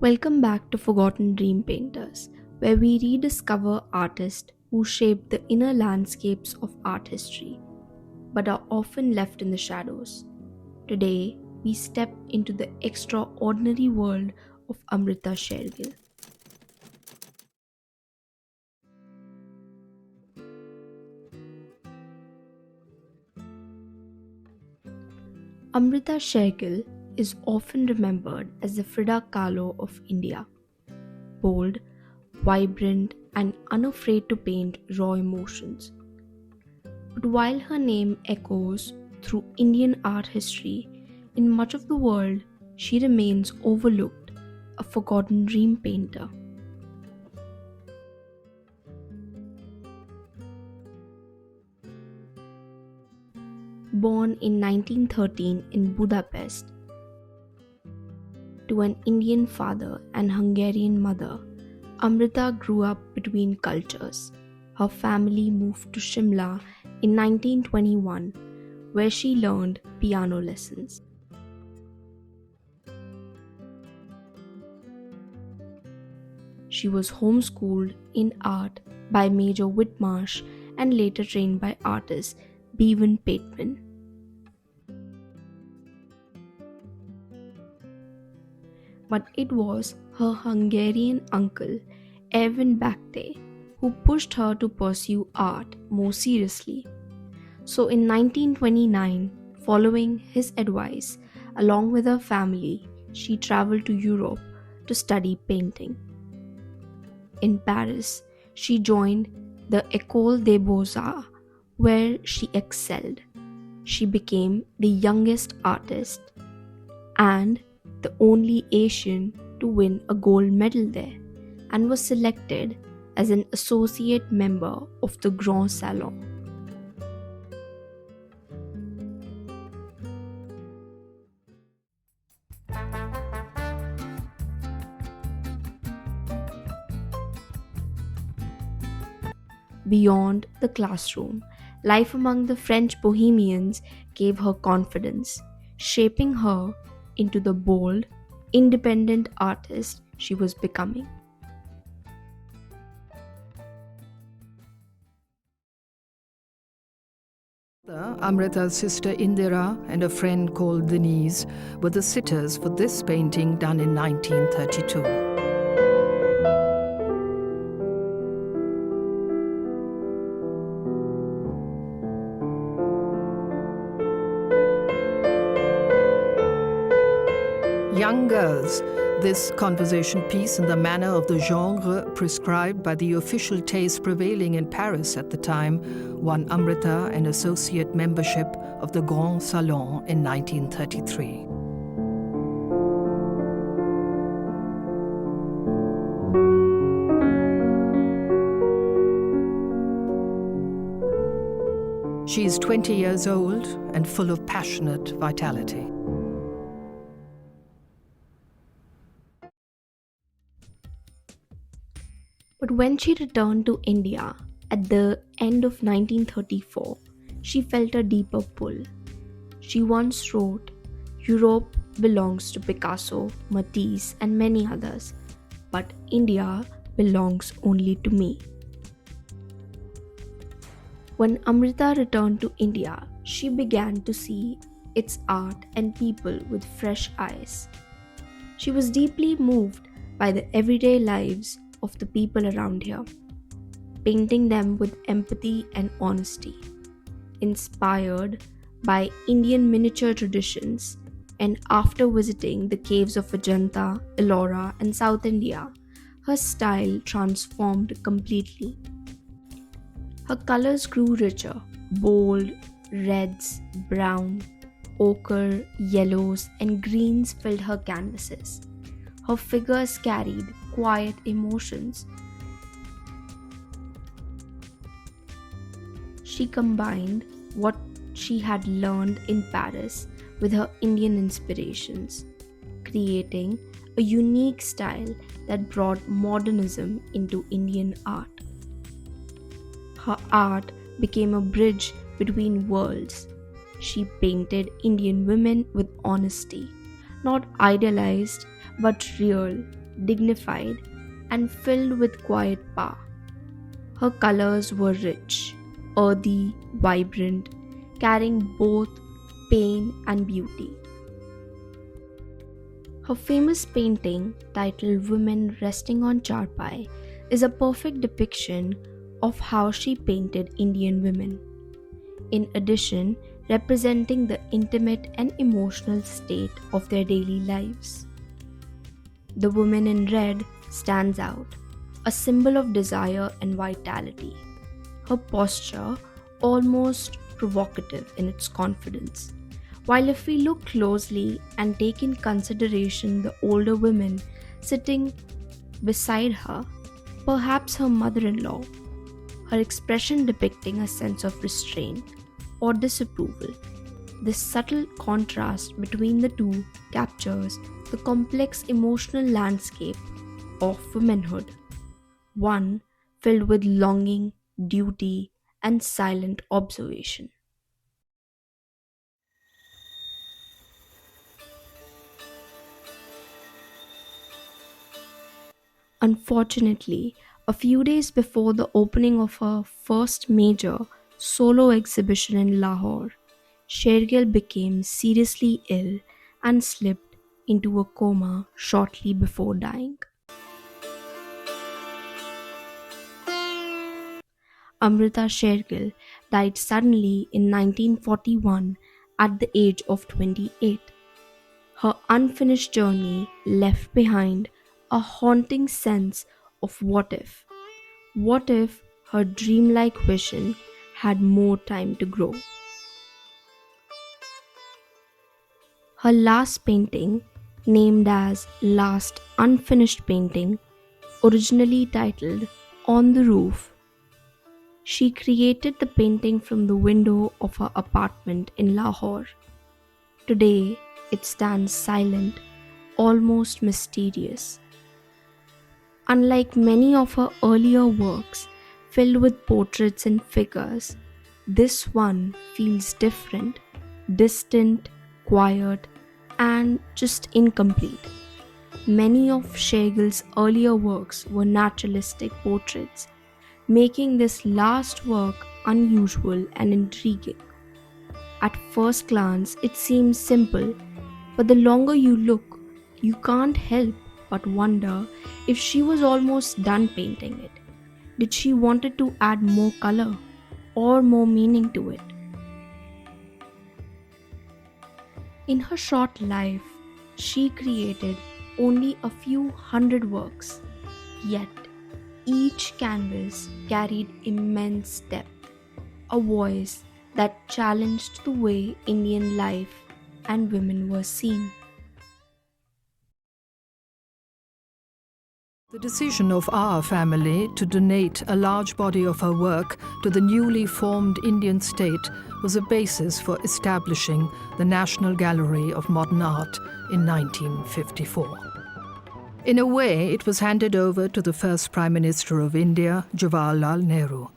Welcome back to Forgotten Dream Painters, where we rediscover artists who shaped the inner landscapes of art history, but are often left in the shadows. Today, we step into the extraordinary world of Amrita Sher-Gil. Amrita Sher-Gil is often remembered as the Frida Kahlo of India. Bold, vibrant, and unafraid to paint raw emotions. But while her name echoes through Indian art history, in much of the world, she remains overlooked, a forgotten dream painter. Born in 1913 in Budapest to an Indian father and Hungarian mother, Amrita grew up between cultures. Her family moved to Shimla in 1921, where she learned piano lessons. She was homeschooled in art by Major Whitmarsh and later trained by artist Bevan Pateman. But it was her Hungarian uncle, Ervin Bakte, who pushed her to pursue art more seriously. So in 1929, following his advice, along with her family, she traveled to Europe to study painting. In Paris, she joined the École des Beaux-Arts, where she excelled. She became the youngest artist and the only Asian to win a gold medal there, and was selected as an associate member of the Grand Salon. Beyond the classroom, life among the French bohemians gave her confidence, shaping her into the bold, independent artist she was becoming. Amrita's sister Indira and a friend called Denise were the sitters for this painting done in 1932. Young girls, this conversation piece in the manner of the genre prescribed by the official taste prevailing in Paris at the time, won Amrita an associate membership of the Grand Salon in 1933. She is 20 years old and full of passionate vitality. But when she returned to India at the end of 1934, she felt a deeper pull. She once wrote, "Europe belongs to Picasso, Matisse, and many others, but India belongs only to me." When Amrita returned to India, she began to see its art and people with fresh eyes. She was deeply moved by the everyday lives of the people around here, painting them with empathy and honesty. Inspired by Indian miniature traditions, and after visiting the caves of Ajanta, Ellora, and South India, her style transformed completely. Her colors grew richer, bold, reds, brown, ochre, yellows, and greens filled her canvases. Her figures carried quiet emotions. She combined what she had learned in Paris with her Indian inspirations, creating a unique style that brought modernism into Indian art. Her art became a bridge between worlds. She painted Indian women with honesty, not idealized but real, dignified, and filled with quiet power. Her colors were rich, earthy, vibrant, carrying both pain and beauty. Her famous painting, titled Women Resting on Charpoy, is a perfect depiction of how she painted Indian women. In addition, representing the intimate and emotional state of their daily lives. The woman in red stands out, a symbol of desire and vitality. Her posture almost provocative in its confidence. While if we look closely and take in consideration the older women sitting beside her, perhaps her mother-in-law, her expression depicting a sense of restraint or disapproval. This subtle contrast between the two captures the complex emotional landscape of womanhood, one filled with longing, duty, and silent observation. Unfortunately, a few days before the opening of her first major solo exhibition in Lahore, Sher-Gil became seriously ill and slipped into a coma shortly before dying. Amrita Sher-Gil died suddenly in 1941 at the age of 28. Her unfinished journey left behind a haunting sense of what if. What if her dreamlike vision had more time to grow? Her last painting, named as Last Unfinished Painting, originally titled On the Roof, she created the painting from the window of her apartment in Lahore. Today, it stands silent, almost mysterious. Unlike many of her earlier works, filled with portraits and figures, this one feels different, distant, quiet, and just incomplete. Many of Sher-Gil's earlier works were naturalistic portraits, making this last work unusual and intriguing. At first glance, it seems simple, but the longer you look, you can't help but wonder if she was almost done painting it. Did she wanted to add more color or more meaning to it? In her short life, she created only a few hundred works, yet each canvas carried immense depth, a voice that challenged the way Indian life and women were seen. The decision of our family to donate a large body of her work to the newly formed Indian state was a basis for establishing the National Gallery of Modern Art in 1954. In a way, it was handed over to the first Prime Minister of India, Jawaharlal Nehru.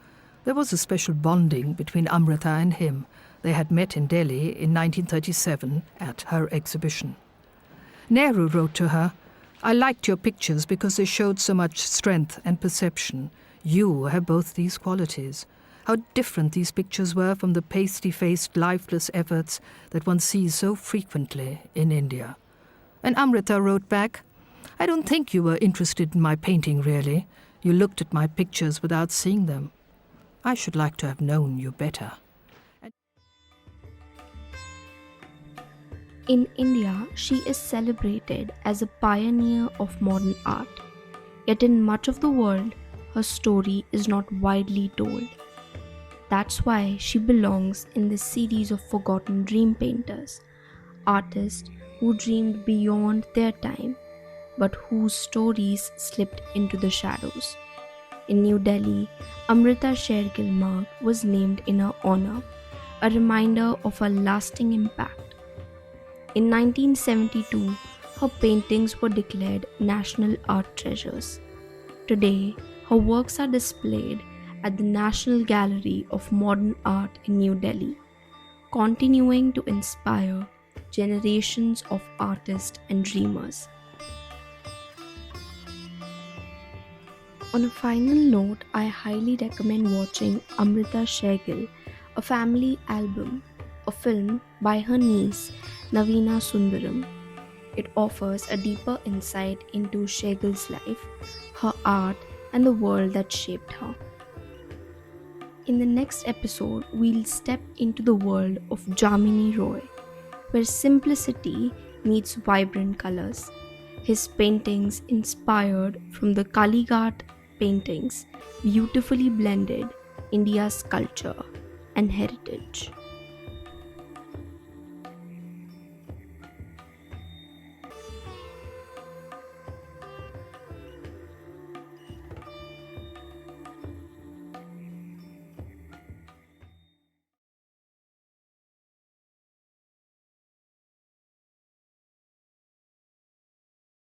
There was a special bonding between Amrita and him. They had met in Delhi in 1937 at her exhibition. Nehru wrote to her, "I liked your pictures because they showed so much strength and perception. You have both these qualities. How different these pictures were from the pasty-faced, lifeless efforts that one sees so frequently in India." And Amrita wrote back, "I don't think you were interested in my painting, really. You looked at my pictures without seeing them. I should like to have known you better." In India, she is celebrated as a pioneer of modern art. Yet in much of the world, her story is not widely told. That's why she belongs in this series of forgotten dream painters, artists who dreamed beyond their time, but whose stories slipped into the shadows. In New Delhi, AmritaSher-gil Marg was named in her honor, a reminder of her lasting impact. In 1972, her paintings were declared national art treasures. Today, her works are displayed at the National Gallery of Modern Art in New Delhi, continuing to inspire generations of artists and dreamers. On a final note, I highly recommend watching Amrita Sher-Gil, a family album, a film by her niece Navina Sundaram. It offers a deeper insight into Sher-Gil's life, her art, and the world that shaped her. In the next episode, we'll step into the world of Jamini Roy, where simplicity meets vibrant colors. His paintings, inspired from the Kalighat paintings, beautifully blended India's culture and heritage.